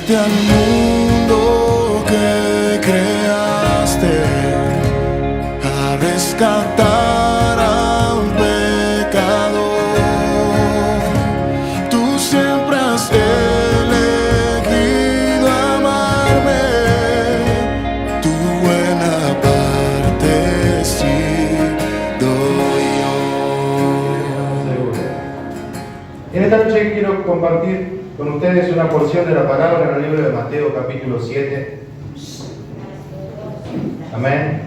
Viniste al mundo que creaste a rescatar a un pecador. Tú siempre has elegido amarme, tu buena parte sí doy yo. En esta noche quiero compartir con ustedes una porción de la palabra en el libro de Mateo capítulo 7. Amén.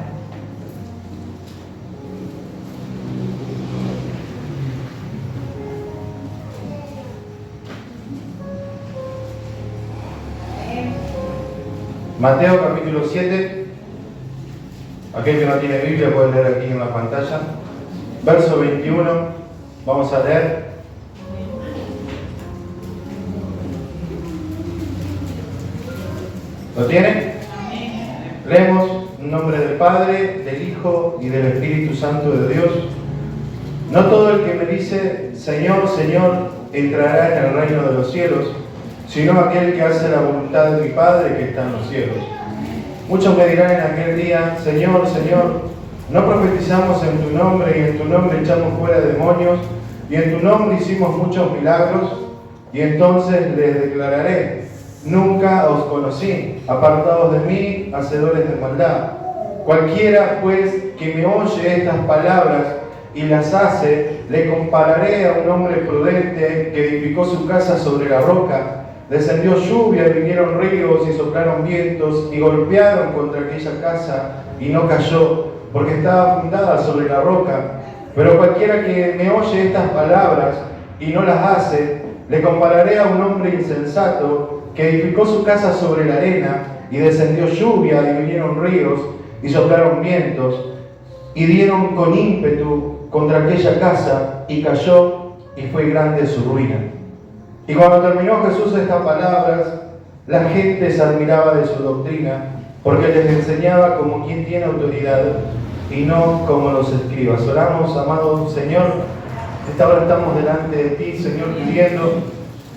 Mateo capítulo 7. Aquel que no tiene Biblia puede leer aquí en la pantalla. Verso 21. Vamos a leer. ¿Lo tiene? Leemos en nombre del Padre, del Hijo y del Espíritu Santo de Dios. No todo el que me dice Señor, Señor, entrará en el reino de los cielos, sino aquel que hace la voluntad de mi Padre que está en los cielos. Muchos me dirán en aquel día, Señor, Señor, no profetizamos en tu nombre y en tu nombre echamos fuera demonios y en tu nombre hicimos muchos milagros. Y entonces les declararé, nunca os conocí, apartados de mí, hacedores de maldad. Cualquiera pues que me oye estas palabras y las hace, le compararé a un hombre prudente que edificó su casa sobre la roca. Descendió lluvia y vinieron ríos y soplaron vientos y golpearon contra aquella casa y no cayó, porque estaba fundada sobre la roca. Pero cualquiera que me oye estas palabras y no las hace, le compararé a un hombre insensato que edificó su casa sobre la arena, y descendió lluvia, y vinieron ríos, y soplaron vientos, y dieron con ímpetu contra aquella casa, y cayó, y fue grande su ruina. Y cuando terminó Jesús estas palabras, la gente se admiraba de su doctrina, porque les enseñaba como quien tiene autoridad, y no como los escribas. Oramos, amado Señor, esta hora estamos delante de ti, Señor, pidiendo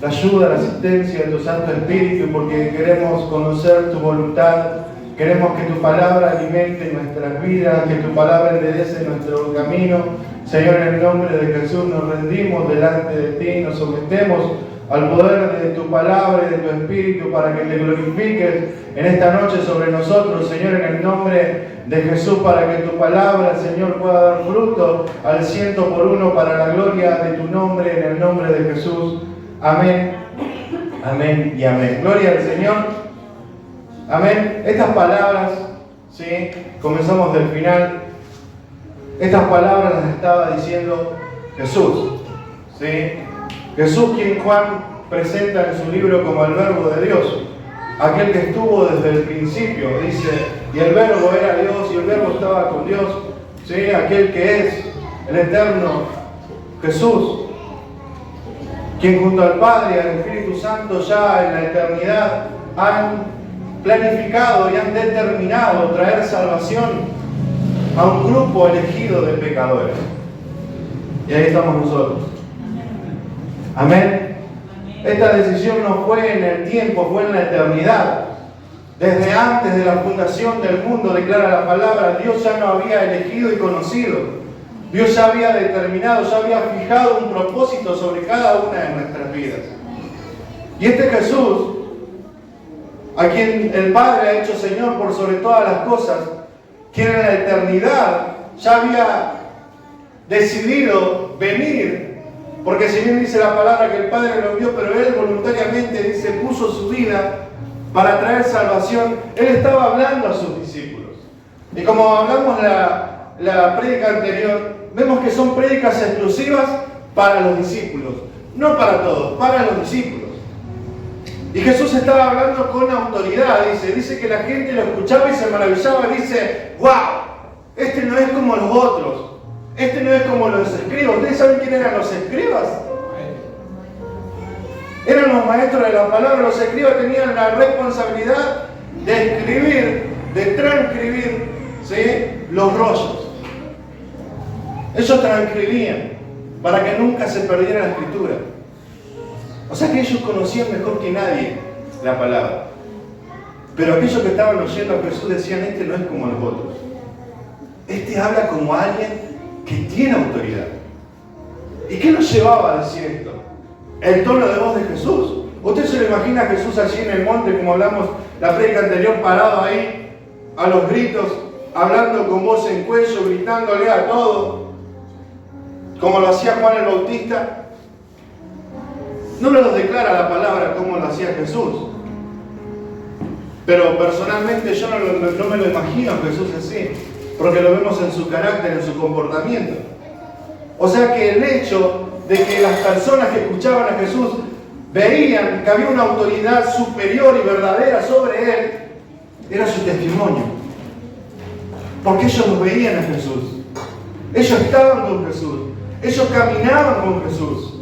la ayuda, la asistencia de tu Santo Espíritu, porque queremos conocer tu voluntad, queremos que tu palabra alimente nuestras vidas, que tu palabra enderece nuestro camino. Señor, en el nombre de Jesús nos rendimos delante de ti, nos sometemos al poder de tu palabra y de tu Espíritu para que te glorifiques en esta noche sobre nosotros, Señor, en el nombre de Jesús, para que tu palabra, Señor, pueda dar fruto al 100% para la gloria de tu nombre, en el nombre de Jesús. Amén, amén y amén. Gloria al Señor. Amén. Estas palabras, ¿sí? Comenzamos del final. Estas palabras las estaba diciendo Jesús, ¿sí? Jesús, quien Juan presenta en su libro como el Verbo de Dios, aquel que estuvo desde el principio, dice, y el Verbo era Dios y el Verbo estaba con Dios, ¿sí? Aquel que es el eterno Jesús, quien junto al Padre y al Espíritu Santo ya en la eternidad han planificado y han determinado traer salvación a un grupo elegido de pecadores. Y ahí estamos nosotros. Amén. Esta decisión no fue en el tiempo, fue en la eternidad. Desde antes de la fundación del mundo, declara la palabra, Dios ya no había elegido y conocido. Dios ya había determinado, ya había fijado un propósito sobre cada una de nuestras vidas. Y este Jesús, a quien el Padre ha hecho Señor por sobre todas las cosas, quien en la eternidad ya había decidido venir, porque si bien dice la palabra que el Padre lo envió, pero Él voluntariamente, dice, puso su vida para traer salvación, Él estaba hablando a sus discípulos. Y como hablamos la prédica anterior, vemos que son prédicas exclusivas para los discípulos, no para todos, para los discípulos. Y Jesús estaba hablando con autoridad, dice que la gente lo escuchaba y se maravillaba, dice, ¡wow! Este no es como los otros, este no es como los escribas. ¿Ustedes saben quién eran los escribas? Eran los maestros de la palabra. Los escribas tenían la responsabilidad de escribir, de transcribir, ¿sí?, los rollos. Ellos transcribían para que nunca se perdiera la escritura. O sea que ellos conocían mejor que nadie la palabra. Pero aquellos que estaban oyendo a Jesús decían, este no es como los otros. Este habla como alguien que tiene autoridad. ¿Y qué nos llevaba a decir esto? El tono de voz de Jesús. ¿Usted se lo imagina a Jesús allí en el monte, como hablamos la prédica anterior, parado ahí, a los gritos, hablando con voz en cuello, gritándole a todo, como lo hacía Juan el Bautista? No nos lo declara la palabra como lo hacía Jesús. Pero personalmente yo no me lo imagino a Jesús así, porque lo vemos en su carácter, en su comportamiento. O sea que el hecho de que las personas que escuchaban a Jesús veían que había una autoridad superior y verdadera sobre él, era su testimonio. Porque ellos lo veían a Jesús. Ellos estaban con Jesús. Ellos caminaban con Jesús.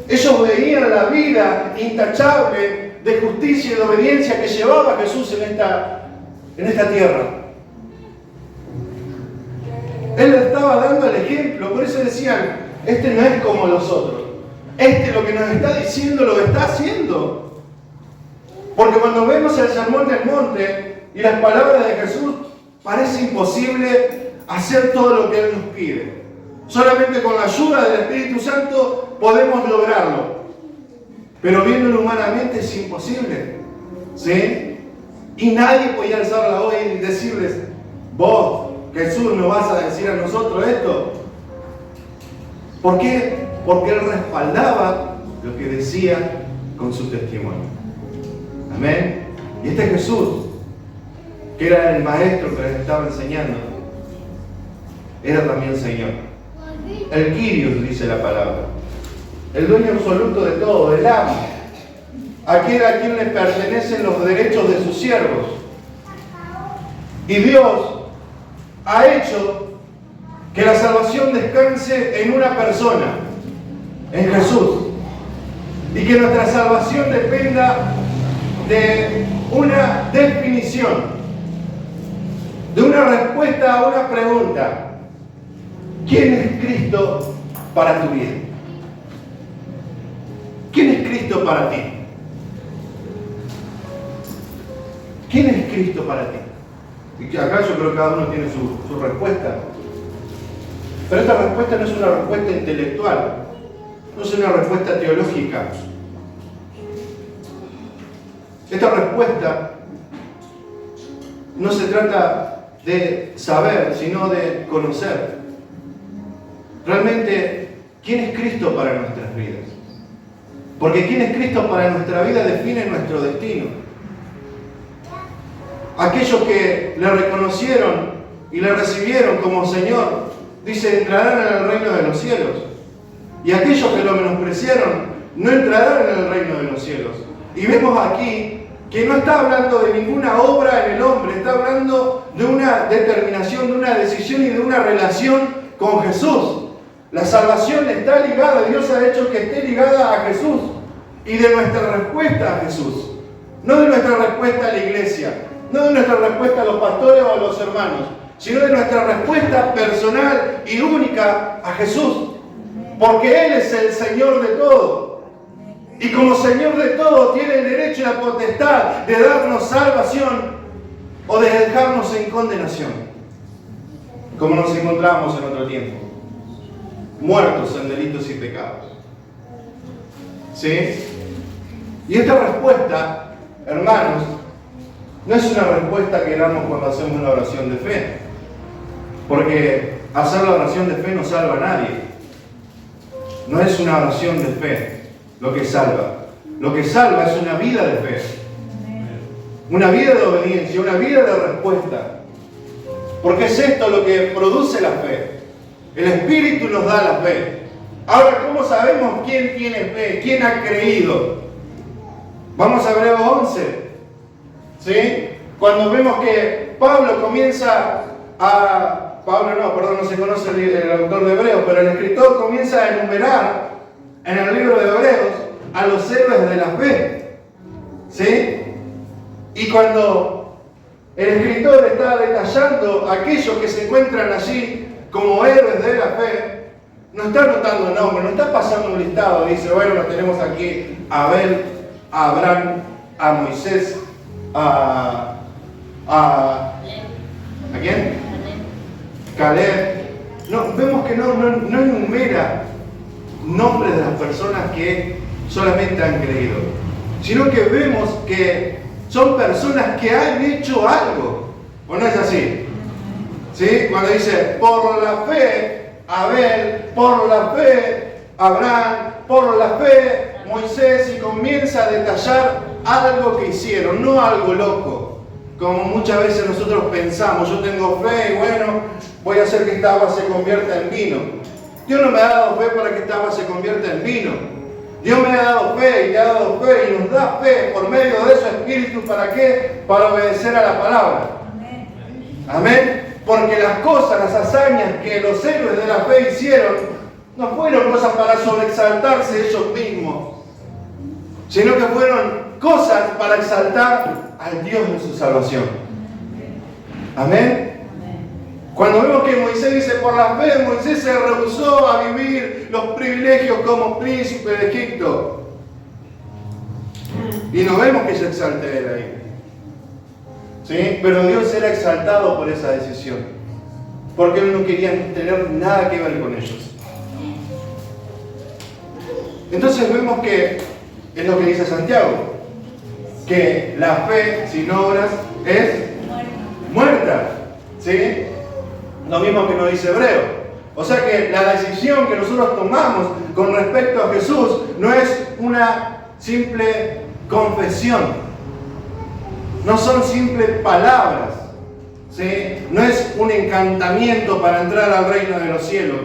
Ellos veían la vida intachable de justicia y de obediencia que llevaba Jesús en esta tierra. Él le estaba dando el ejemplo, por eso decían, este no es como los otros. Este lo que nos está diciendo lo está haciendo. Porque cuando vemos el sermón del monte y las palabras de Jesús, parece imposible hacer todo lo que Él nos pide. Solamente con la ayuda del Espíritu Santo podemos lograrlo. Pero viéndolo humanamente es imposible. ¿Sí? Y nadie podía alzar la voz y decirles, vos, Jesús, ¿nos vas a decir a nosotros esto? ¿Por qué? Porque Él respaldaba lo que decía con su testimonio. Amén. Y este Jesús, que era el maestro que les estaba enseñando, era también Señor. El Kyrios, dice la palabra. El dueño absoluto de todo, el amo. Aquel a quien le pertenecen los derechos de sus siervos. Y Dios ha hecho que la salvación descanse en una persona, en Jesús. Y que nuestra salvación dependa de una definición, de una respuesta a una pregunta. ¿Quién es Cristo para tu vida? ¿Quién es Cristo para ti? ¿Quién es Cristo para ti? Y que acá yo creo que cada uno tiene su respuesta. Pero esta respuesta no es una respuesta intelectual, no es una respuesta teológica. Esta respuesta no se trata de saber, sino de conocer. Realmente, ¿quién es Cristo para nuestras vidas? Porque quién es Cristo para nuestra vida define nuestro destino. Aquellos que le reconocieron y le recibieron como Señor, dice, entrarán en el reino de los cielos. Y aquellos que lo menospreciaron, no entrarán en el reino de los cielos. Y vemos aquí que no está hablando de ninguna obra en el hombre, está hablando de una determinación, de una decisión y de una relación con Jesús. La salvación está ligada, Dios ha hecho que esté ligada a Jesús y de nuestra respuesta a Jesús. No de nuestra respuesta a la iglesia, no de nuestra respuesta a los pastores o a los hermanos, sino de nuestra respuesta personal y única a Jesús. Porque Él es el Señor de todo. Y como Señor de todo tiene el derecho y la potestad de darnos salvación o de dejarnos en condenación. Como nos encontramos en otro tiempo. Muertos en delitos y pecados. ¿Sí? Y esta respuesta, hermanos, no es una respuesta que damos cuando hacemos una oración de fe. Porque hacer la oración de fe no salva a nadie. No es una oración de fe lo que salva. Lo que salva es una vida de fe. Una vida de obediencia, una vida de respuesta. Porque es esto lo que produce la fe. El Espíritu nos da la fe. Ahora, ¿cómo sabemos quién tiene fe? ¿Quién ha creído? Vamos a Hebreos 11. ¿Sí? Cuando vemos que Pablo comienza a... no se conoce el autor de Hebreos, pero el escritor comienza a enumerar en el libro de Hebreos a los héroes de la fe. ¿Sí? Y cuando el escritor está detallando a aquellos que se encuentran allí como héroes de la fe, no está anotando nombres, no está pasando un listado, dice, bueno, tenemos aquí a Abel, a Abraham, a Moisés, ¿a quién? Caleb. No, vemos que no enumera nombres de las personas que solamente han creído, sino que vemos que son personas que han hecho algo. ¿O no es así? ¿Sí? Cuando dice, por la fe, Abel, por la fe, Abraham, por la fe, Moisés, y comienza a detallar algo que hicieron, no algo loco, como muchas veces nosotros pensamos. Yo tengo fe y bueno, voy a hacer que esta agua se convierta en vino. Dios no me ha dado fe para que esta agua se convierta en vino. Dios me ha dado fe y te ha dado fe y nos da fe por medio de su Espíritu. ¿Para qué? Para obedecer a la palabra. Amén. Porque las cosas, las hazañas que los héroes de la fe hicieron, no fueron cosas para sobreexaltarse ellos mismos, sino que fueron cosas para exaltar al Dios de su salvación. Amén. Cuando vemos que Moisés dice, por la fe, Moisés se rehusó a vivir los privilegios como príncipe de Egipto. Y no vemos que se exalte él ahí. ¿Sí? Pero Dios era exaltado por esa decisión, porque él no quería tener nada que ver con ellos. Entonces vemos que es lo que dice Santiago, que la fe sin obras es muerta. ¿Sí? Lo mismo que nos dice Hebreo. O sea que la decisión que nosotros tomamos con respecto a Jesús no es una simple confesión, no son simples palabras, ¿sí? No es un encantamiento para entrar al reino de los cielos.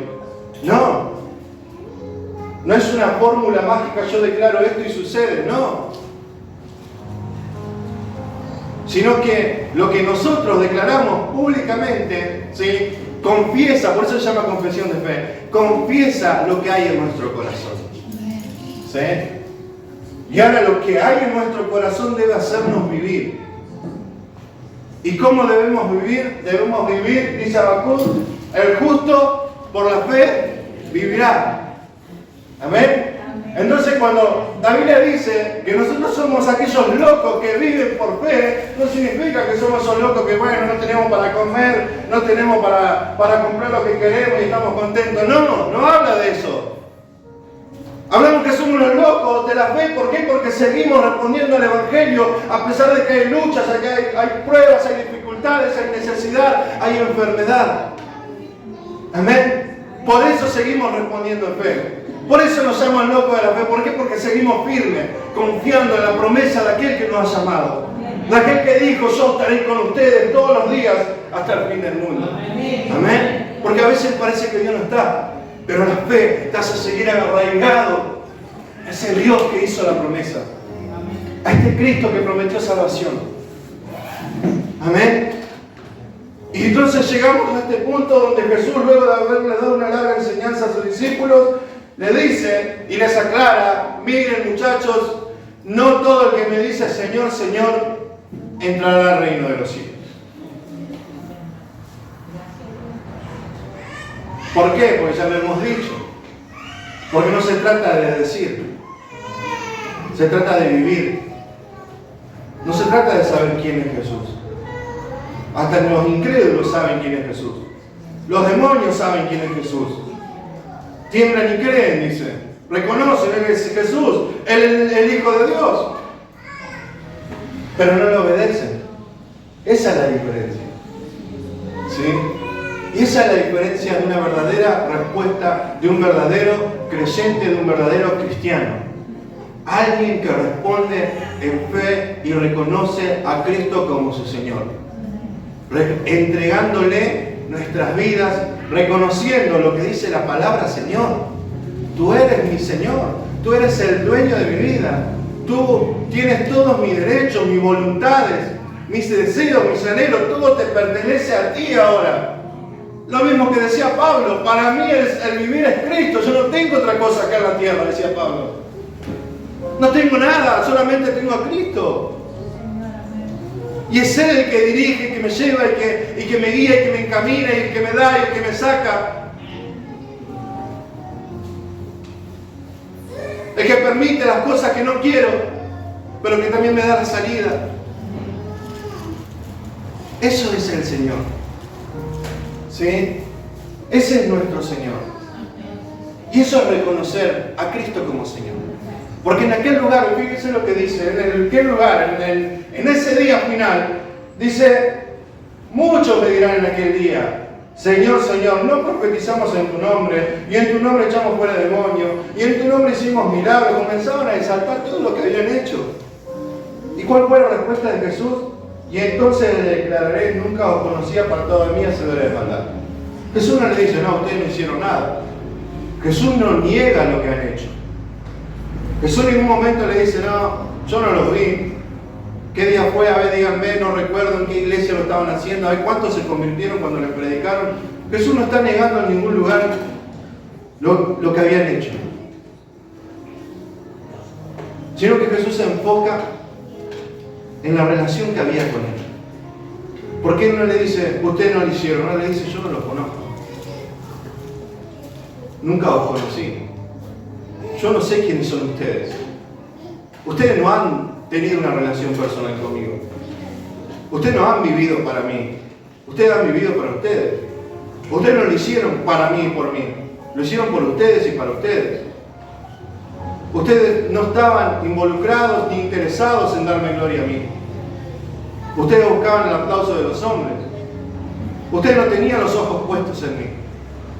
No. No es una fórmula mágica, yo declaro esto y sucede. No. Sino que lo que nosotros declaramos públicamente, ¿sí? Confiesa, por eso se llama confesión de fe, confiesa lo que hay en nuestro corazón. ¿Sí? Y ahora lo que hay en nuestro corazón debe hacernos vivir. ¿Y cómo debemos vivir? Debemos vivir, dice Habacuc, el justo por la fe vivirá. Amén. Entonces cuando la Biblia dice que nosotros somos aquellos locos que viven por fe, no significa que somos esos locos que bueno, no tenemos para comer, no tenemos para comprar lo que queremos y estamos contentos. No habla de eso. Hablamos que somos los locos de la fe. ¿Por qué? Porque seguimos respondiendo al Evangelio a pesar de que hay luchas, que hay pruebas, hay dificultades, hay necesidad, hay enfermedad. Amén. Por eso seguimos respondiendo en fe. Por eso nos llaman locos de la fe. ¿Por qué? Porque seguimos firmes, confiando en la promesa de aquel que nos ha llamado. De aquel que dijo, yo estaré con ustedes todos los días hasta el fin del mundo. Amén. Porque a veces parece que Dios no está. Pero la fe te hace seguir arraigado a ese Dios que hizo la promesa. A este Cristo que prometió salvación. Amén. Y entonces llegamos a este punto donde Jesús, luego de haberle dado una larga enseñanza a sus discípulos, le dice y les aclara, miren muchachos, no todo el que me dice Señor, Señor, entrará al reino de los cielos. ¿Por qué? Porque ya lo hemos dicho. Porque no se trata de decir, se trata de vivir. No se trata de saber quién es Jesús. Hasta los incrédulos saben quién es Jesús. Los demonios saben quién es Jesús. Tiemblan y creen, dice. Reconocen, Él es Jesús, el Hijo de Dios. Pero no le obedecen. Esa es la diferencia. ¿Sí? Y esa es la diferencia de una verdadera respuesta, de un verdadero creyente, de un verdadero cristiano. Alguien que responde en fe y reconoce a Cristo como su Señor. Entregándole nuestras vidas, reconociendo lo que dice la palabra Señor. Tú eres mi Señor, tú eres el dueño de mi vida. Tú tienes todos mis derechos, mis voluntades, mis deseos, mis anhelos, todo te pertenece a ti ahora. Lo mismo que decía Pablo, para mí el vivir es Cristo, yo no tengo otra cosa acá en la tierra, decía Pablo. No tengo nada, solamente tengo a Cristo. Y es Él el que dirige, el que me lleva, y que me guía, el que me encamina, y el que me da, y el que me saca. El que permite las cosas que no quiero. pero que también me da la salida. Eso es el Señor. ¿Sí? Ese es nuestro Señor. Y eso es reconocer a Cristo como Señor. Porque en aquel lugar, fíjense lo que dice, en aquel lugar, en ese día final, dice, muchos me dirán en aquel día, Señor, Señor, no profetizamos en tu nombre, y en tu nombre echamos fuera demonios, y en tu nombre hicimos milagros. Comenzaban a exaltar todo lo que habían hecho. ¿Y cuál fue la respuesta de Jesús? Y entonces le declararé, nunca os conocí, apartado de mí, hacedores de maldad. Jesús no le dice, no, ustedes no hicieron nada. Jesús no niega lo que han hecho. Jesús en ningún momento le dice, no, yo no los vi. ¿Qué día fue? A ver, díganme, no recuerdo en qué iglesia lo estaban haciendo. A ver, ¿cuántos se convirtieron cuando les predicaron? Jesús no está negando en ningún lugar lo que habían hecho. Sino que Jesús se enfoca en la relación que había con él. ¿Por qué no le dice, ustedes no lo hicieron? No le dice, yo no los conozco. Nunca os conocí. Yo no sé quiénes son ustedes. Ustedes no han tenido una relación personal conmigo. Ustedes no han vivido para mí. Ustedes han vivido para ustedes. Ustedes no lo hicieron para mí y por mí. Lo hicieron por ustedes y para ustedes. Ustedes no estaban involucrados ni interesados en darme gloria a mí. Ustedes buscaban el aplauso de los hombres. Ustedes no tenían los ojos puestos en mí.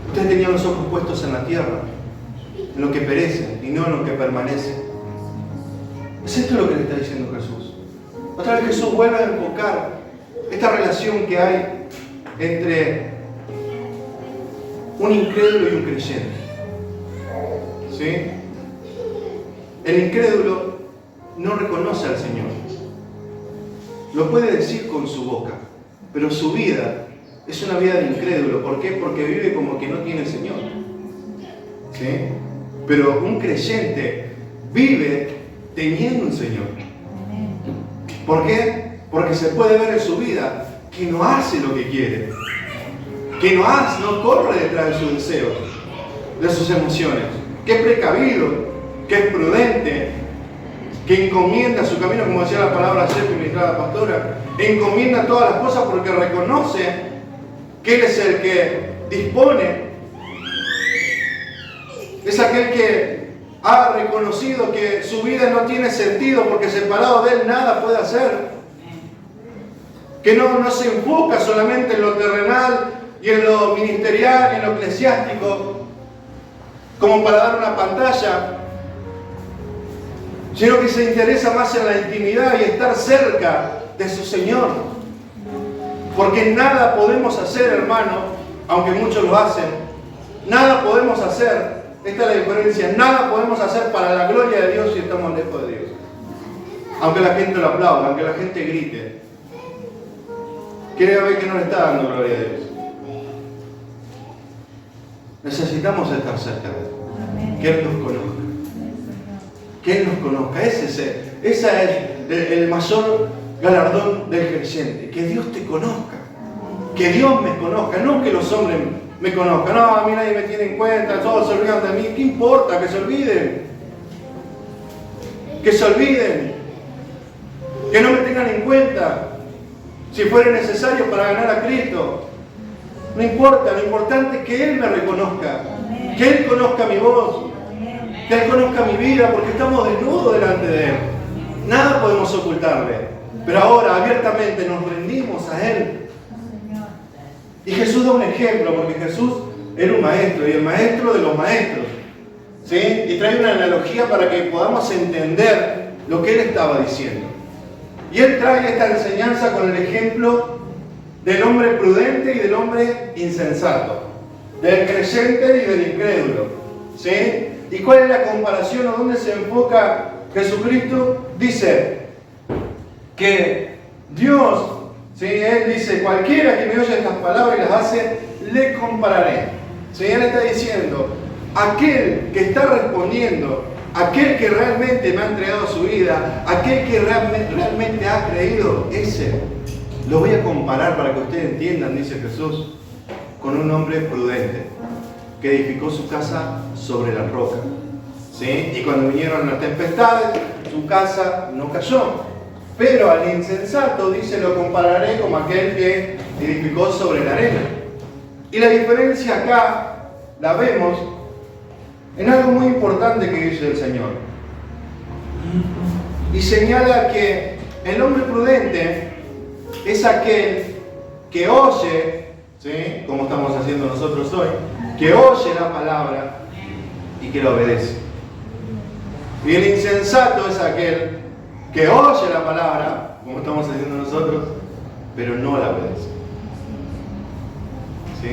Ustedes tenían los ojos puestos en la tierra, en lo que perece y no en lo que permanece. ¿Es esto lo que le está diciendo Jesús? Otra vez Jesús vuelve a enfocar esta relación que hay entre un incrédulo y un creyente. ¿Sí? El incrédulo no reconoce al Señor. Lo puede decir con su boca, pero su vida es una vida de incrédulo. ¿Por qué? Porque vive como que no tiene Señor. ¿Sí? Pero un creyente vive teniendo un Señor. ¿Por qué? Porque se puede ver en su vida que no hace lo que quiere, que no corre detrás de sus deseos, de sus emociones, que es precavido, que es prudente, que encomienda su camino, como decía la palabra ayer que ministraba la pastora, encomienda todas las cosas porque reconoce que Él es el que dispone, es aquel que ha reconocido que su vida no tiene sentido porque separado de Él nada puede hacer, que no se enfoca solamente en lo terrenal y en lo ministerial y en lo eclesiástico como para dar una pantalla, sino que se interesa más en la intimidad y estar cerca de su Señor. Porque nada podemos hacer, hermano, aunque muchos lo hacen, nada podemos hacer, esta es la diferencia, nada podemos hacer para la gloria de Dios si estamos lejos de Dios. Aunque la gente lo aplauda, aunque la gente grite. Quiere ver que no le está dando gloria a Dios. Necesitamos estar cerca de Él, que Él nos conozca. Que Él nos conozca. Ese es el mayor galardón del creyente. Que Dios te conozca. Que Dios me conozca. No que los hombres me conozcan. No, a mí nadie me tiene en cuenta. Todos se olvidan de mí. ¿Qué importa? Que se olviden. Que se olviden. Que no me tengan en cuenta. Si fuera necesario para ganar a Cristo. No importa. Lo importante es que Él me reconozca. Que Él conozca mi voz. Que Él conozca mi vida, porque estamos desnudos delante de Él. Nada podemos ocultarle. Pero ahora abiertamente nos rendimos a Él. Y Jesús da un ejemplo, porque Jesús era un maestro, y el maestro de los maestros. ¿Sí? Y trae una analogía para que podamos entender lo que Él estaba diciendo. Y Él trae esta enseñanza con el ejemplo del hombre prudente y del hombre insensato. Del creyente y del incrédulo. ¿Sí? ¿Y cuál es la comparación o dónde se enfoca Jesucristo? Dice que Dios, ¿sí? Él dice, cualquiera que me oye estas palabras y las hace, le compararé. ¿Sí? Él está diciendo, aquel que está respondiendo, aquel que realmente me ha entregado su vida, aquel que realmente ha creído, ese, lo voy a comparar para que ustedes entiendan, dice Jesús, con un hombre prudente, que edificó su casa sobre la roca. ¿sí? Y cuando vinieron las tempestades, su casa no cayó. Pero al insensato, dice, lo compararé como aquel que edificó sobre la arena. Y la diferencia acá la vemos en algo muy importante que dice el Señor. Y señala que el hombre prudente es aquel que oye, ¿sí? Como estamos haciendo nosotros hoy, que oye la palabra y que la obedece. Y el insensato es aquel que oye la palabra, como estamos haciendo nosotros, pero no la obedece. ¿Sí?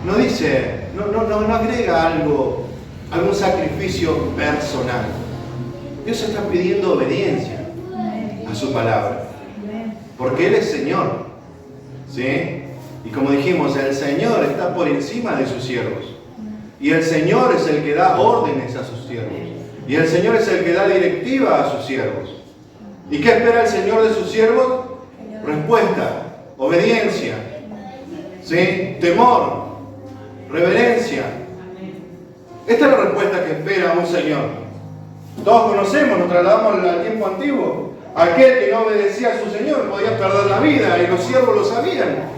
No dice, no agrega algún sacrificio personal. Dios está pidiendo obediencia a su palabra, porque Él es Señor. ¿Sí? Y como dijimos, el Señor está por encima de sus siervos. Y el Señor es el que da órdenes a sus siervos. Y el Señor es el que da directiva a sus siervos. ¿Y qué espera el Señor de sus siervos? Respuesta, obediencia, ¿sí? Temor, reverencia. Esta es la respuesta que espera un Señor. Todos conocemos, nos trasladamos al tiempo antiguo. Aquel que no obedecía a su Señor podía perder la vida, y los siervos lo sabían.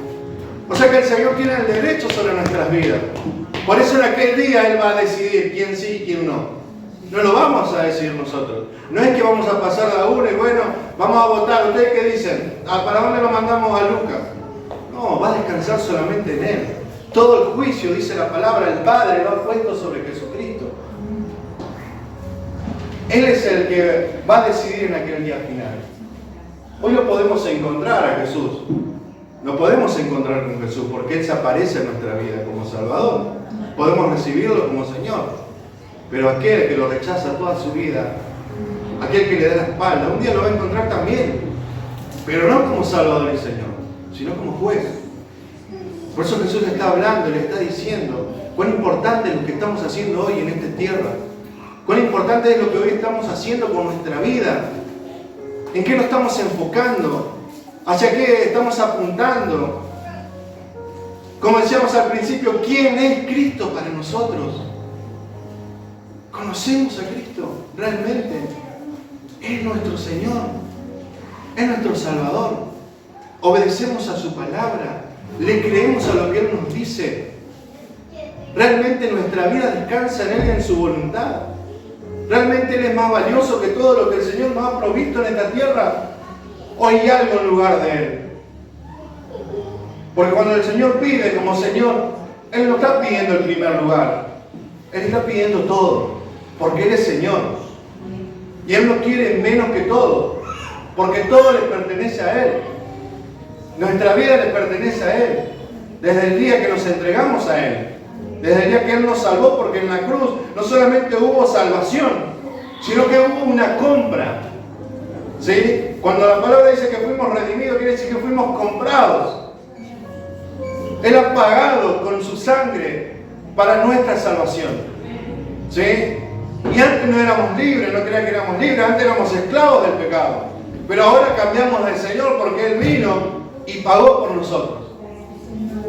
O sea que el Señor tiene el derecho sobre nuestras vidas. Por eso en aquel día Él va a decidir quién sí y quién no. No lo vamos a decir nosotros. No es que vamos a pasar de a uno y bueno, vamos a votar. ¿Ustedes qué dicen? ¿Para dónde lo mandamos a Lucas? No, va a descansar solamente en Él. Todo el juicio, dice la palabra, el Padre lo ha puesto sobre Jesucristo. Él es el que va a decidir en aquel día final. Hoy lo podemos encontrar a Jesús. Lo podemos encontrar con Jesús porque Él se aparece en nuestra vida como Salvador. Podemos recibirlo como Señor. Pero aquel que lo rechaza toda su vida, aquel que le da la espalda, un día lo va a encontrar también. Pero no como Salvador y Señor, sino como juez. Por eso Jesús le está hablando, le está diciendo cuán importante es lo que estamos haciendo hoy en esta tierra. Cuán importante es lo que hoy estamos haciendo con nuestra vida. ¿En qué nos estamos enfocando? ¿Hacia qué estamos apuntando? Como decíamos al principio, ¿quién es Cristo para nosotros? ¿Conocemos a Cristo realmente? Es nuestro Señor, es nuestro Salvador. Obedecemos a su palabra, le creemos a lo que Él nos dice. Realmente nuestra vida descansa en Él y en su voluntad. Realmente Él es más valioso que todo lo que el Señor nos ha provisto en esta tierra. ¿O hay algo en lugar de Él? Porque cuando el Señor pide como Señor, Él no está pidiendo el primer lugar. Él está pidiendo todo. Porque Él es Señor. Y Él no quiere menos que todo. Porque todo le pertenece a Él. Nuestra vida le pertenece a Él. Desde el día que nos entregamos a Él. Desde el día que Él nos salvó. Porque en la cruz no solamente hubo salvación, sino que hubo una compra. ¿Sí? Cuando la palabra dice que fuimos redimidos, quiere decir que fuimos comprados. Él ha pagado con su sangre para nuestra salvación. ¿Sí? Y antes no éramos libres, no crean que éramos libres, antes éramos esclavos del pecado. Pero ahora cambiamos del Señor porque Él vino y pagó por nosotros.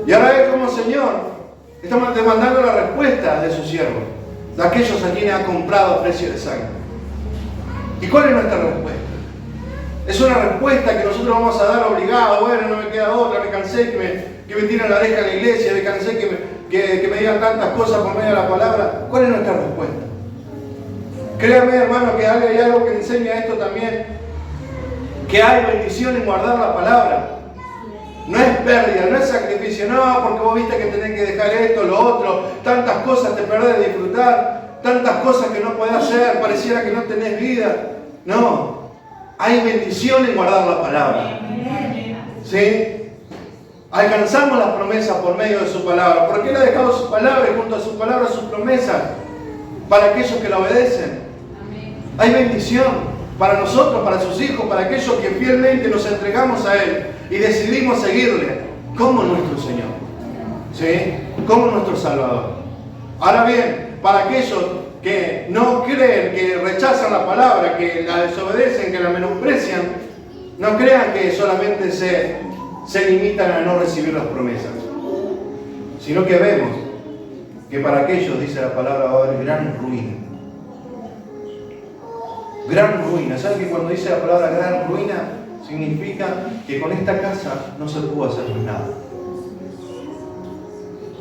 Y ahora Él como Señor está demandando la respuesta de sus siervos, de aquellos a quienes ha comprado a precio de sangre. ¿Y cuál es nuestra respuesta? Es una respuesta que nosotros vamos a dar obligado. Bueno, no me queda otra, me cansé que me tiren la oreja a la iglesia, me cansé que me digan tantas cosas por medio de la palabra. ¿Cuál es nuestra respuesta? Créame, hermano, que hay algo que enseña esto también, que hay bendición en guardar la palabra. No es pérdida, no es sacrificio, no, porque vos viste que tenés que dejar esto, lo otro, tantas cosas te perdés de disfrutar, tantas cosas que no podés hacer, pareciera que no tenés vida. No, hay bendición en guardar la palabra. ¿Sí? Alcanzamos las promesas por medio de su palabra, porque Él ha dejado su palabra y junto a su palabra sus promesas para aquellos que la obedecen. Hay bendición para nosotros, para sus hijos, para aquellos que fielmente nos entregamos a Él y decidimos seguirle como nuestro Señor, ¿sí? Como nuestro Salvador. Ahora bien, para aquellos que no creen, que rechazan la palabra, que la desobedecen, que la menosprecian, no crean que solamente se limitan a no recibir las promesas, sino que vemos que para aquellos, dice la palabra, va a haber gran ruina. Gran ruina. ¿Saben que cuando dice la palabra gran ruina, significa que con esta casa no se pudo hacer nada?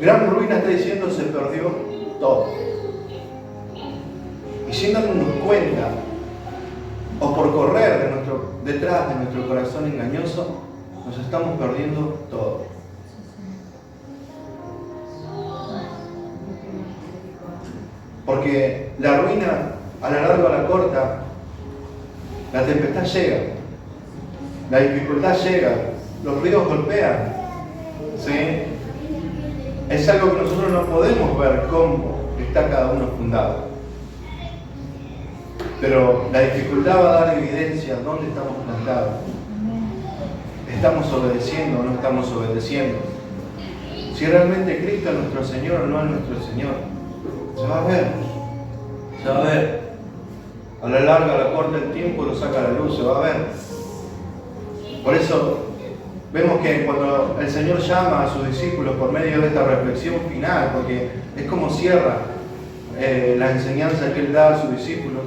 Gran ruina está diciendo se perdió todo. Y sin darnos cuenta, o por correr detrás de nuestro corazón engañoso, nos estamos perdiendo todo. Porque la ruina, a la larga o a la corta, la tempestad llega, la dificultad llega, los ríos golpean, ¿sí? Es algo que nosotros no podemos ver cómo está cada uno fundado. Pero la dificultad va a dar evidencia dónde estamos plantados. ¿Estamos obedeciendo o no estamos obedeciendo? Si realmente Cristo es nuestro Señor o no es nuestro Señor. Se va a ver. Se va a ver. A la larga, a la corta, el tiempo lo saca a la luz, se va a ver. Por eso vemos que cuando el Señor llama a sus discípulos por medio de esta reflexión final, porque es como cierra la enseñanza que Él da a sus discípulos,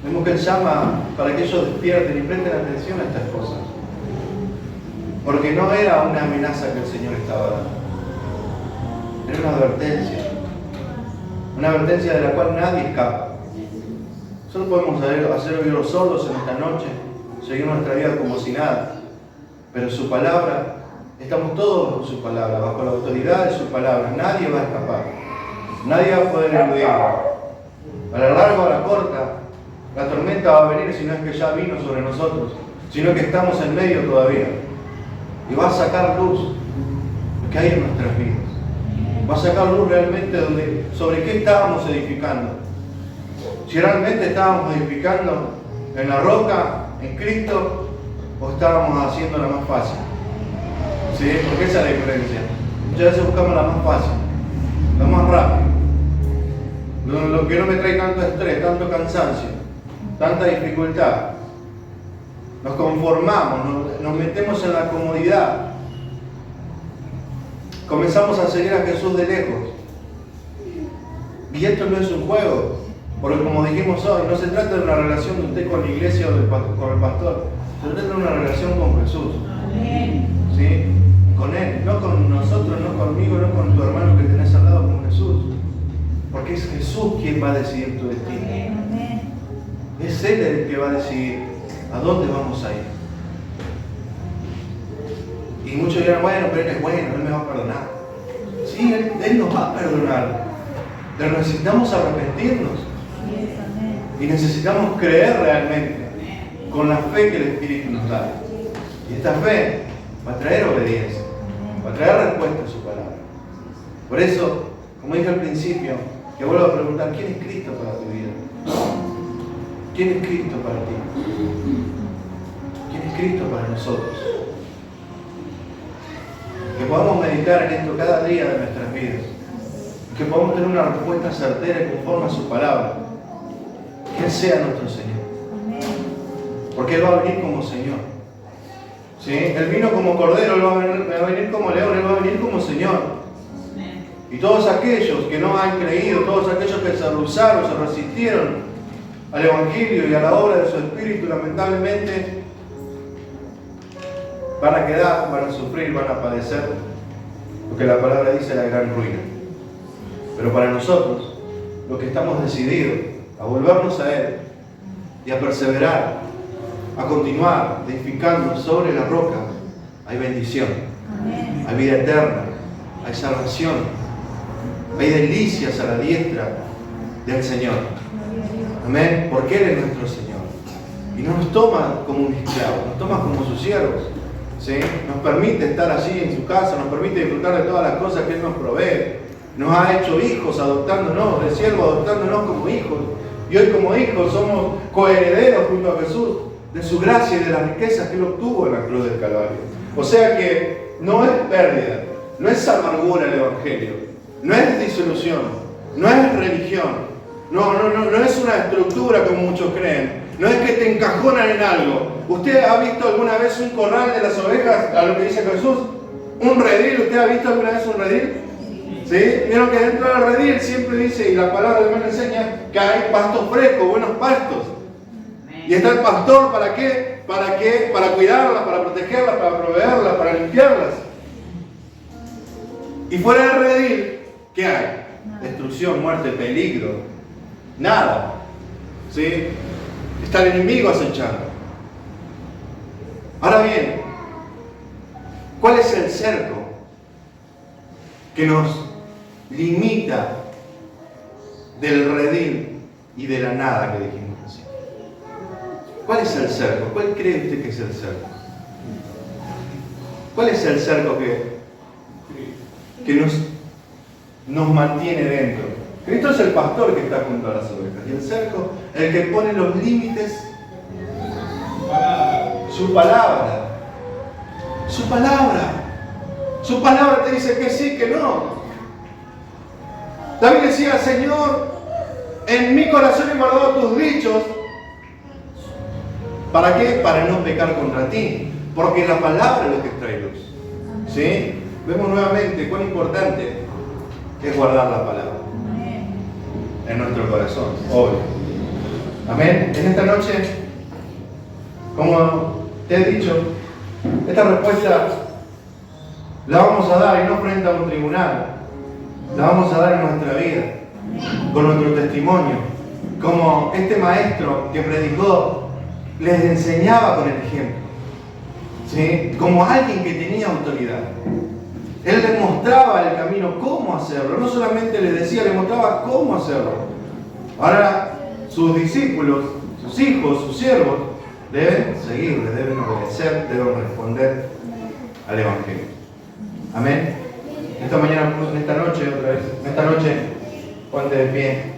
vemos que Él llama para que ellos despierten y presten atención a estas cosas. Porque no era una amenaza que el Señor estaba dando. Era una advertencia. Una advertencia de la cual nadie escapa. Solo podemos hacer oídos sordos en esta noche, seguir nuestra vida como si nada. Pero su palabra, estamos todos bajo su palabra, bajo la autoridad de su palabra. Nadie va a escapar. Nadie va a poder eludirla. A la larga o a la corta, la tormenta va a venir, si no es que ya vino sobre nosotros, sino que estamos en medio todavía. Y va a sacar luz lo que hay en nuestras vidas. Va a sacar luz realmente sobre qué estábamos edificando. Si realmente estábamos edificando en la roca, en Cristo, o estábamos haciendo la más fácil. ¿Sí? Porque esa es la diferencia. Muchas veces buscamos la más fácil, la más rápida. Lo que no me trae tanto estrés, tanto cansancio, tanta dificultad. Nos conformamos, nos metemos en la comodidad. Comenzamos a seguir a Jesús de lejos. Y esto no es un juego, porque como dijimos hoy, no se trata de una relación de usted con la iglesia o con el pastor, se trata de una relación con Jesús. ¿Sí? Con Él, no con nosotros, no conmigo, no con tu hermano que tenés al lado, con Jesús. Porque es Jesús quien va a decidir tu destino. Es Él el que va a decidir a dónde vamos a ir. Y muchos dirán, bueno, pero Él es bueno, Él me va a perdonar. Sí, Él nos va a perdonar. Pero necesitamos arrepentirnos. Y necesitamos creer realmente con la fe que el Espíritu nos da. Y esta fe va a traer obediencia, va a traer respuesta a su palabra. Por eso, como dije al principio, te vuelvo a preguntar, ¿quién es Cristo para tu vida? ¿Quién es Cristo para ti? ¿Quién es Cristo para nosotros? Que podamos meditar en esto cada día de nuestras vidas. Que podamos tener una respuesta certera y conforme a su palabra. Que Él sea nuestro Señor. Porque Él va a venir como Señor. ¿Sí? Él vino como Cordero, Él va a venir como León, Él va a venir como Señor. Y todos aquellos que no han creído, todos aquellos que se rehusaron, se resistieron al Evangelio y a la obra de su Espíritu, lamentablemente van a quedar, van a sufrir, van a padecer lo que la palabra dice, la gran ruina. Pero para nosotros, los que estamos decididos a volvernos a Él y a perseverar, a continuar edificando sobre la roca, hay bendición, hay vida eterna, hay salvación, hay delicias a la diestra del Señor. Amén, porque Él es nuestro Señor. Y no nos toma como un esclavo, nos toma como sus siervos. ¿Sí? Nos permite estar allí en su casa, nos permite disfrutar de todas las cosas que Él nos provee. Nos ha hecho hijos, adoptándonos, de siervos, adoptándonos como hijos. Y hoy como hijos somos coherederos junto a Jesús de su gracia y de las riquezas que Él obtuvo en la cruz del Calvario. O sea que no es pérdida, no es amargura el Evangelio, no es disolución, no es religión, no es una estructura como muchos creen, no es que te encajonan en algo. ¿Usted ha visto alguna vez un corral de las ovejas, a lo que dice Jesús? ¿Un redil? ¿Usted ha visto alguna vez un redil? ¿Sí? Vieron que dentro del redil siempre dice, y la palabra de Dios enseña, que hay pastos frescos, buenos pastos. Y está el pastor, ¿para qué? ¿Para qué? Para cuidarlas, para protegerlas, para proveerlas, para limpiarlas. Y fuera del redil, ¿qué hay? Destrucción, muerte, peligro. Nada. ¿Sí? Está el enemigo acechando. Ahora bien, ¿cuál es el cerco que nos limita del redil y de la nada que dijimos así? ¿Cuál es el cerco? ¿Cuál cree usted que es el cerco? ¿Cuál es el cerco que nos mantiene dentro? Cristo es el pastor que está junto a las ovejas. Y el cerco, el que pone los límites, su palabra. Su palabra. Su palabra te dice que sí, que no. David decía, Señor, en mi corazón he guardado tus dichos. ¿Para qué? Para no pecar contra ti. Porque la palabra es lo que trae luz. ¿Sí? Vemos nuevamente cuán importante es guardar la palabra en nuestro corazón, obvio. Amén. En esta noche, como te he dicho, esta respuesta la vamos a dar y no frente a un tribunal. La vamos a dar en nuestra vida, con nuestro testimonio. Como este maestro que predicó, les enseñaba con el ejemplo. ¿Sí? Como alguien que tenía autoridad. Él les mostraba el camino, cómo hacerlo. No solamente les decía, les mostraba cómo hacerlo. Ahora, sus discípulos, sus hijos, sus siervos, deben seguirle, deben obedecer, deben responder al Evangelio. Amén. Esta mañana, en esta noche, otra vez, en esta noche, ponte de pie.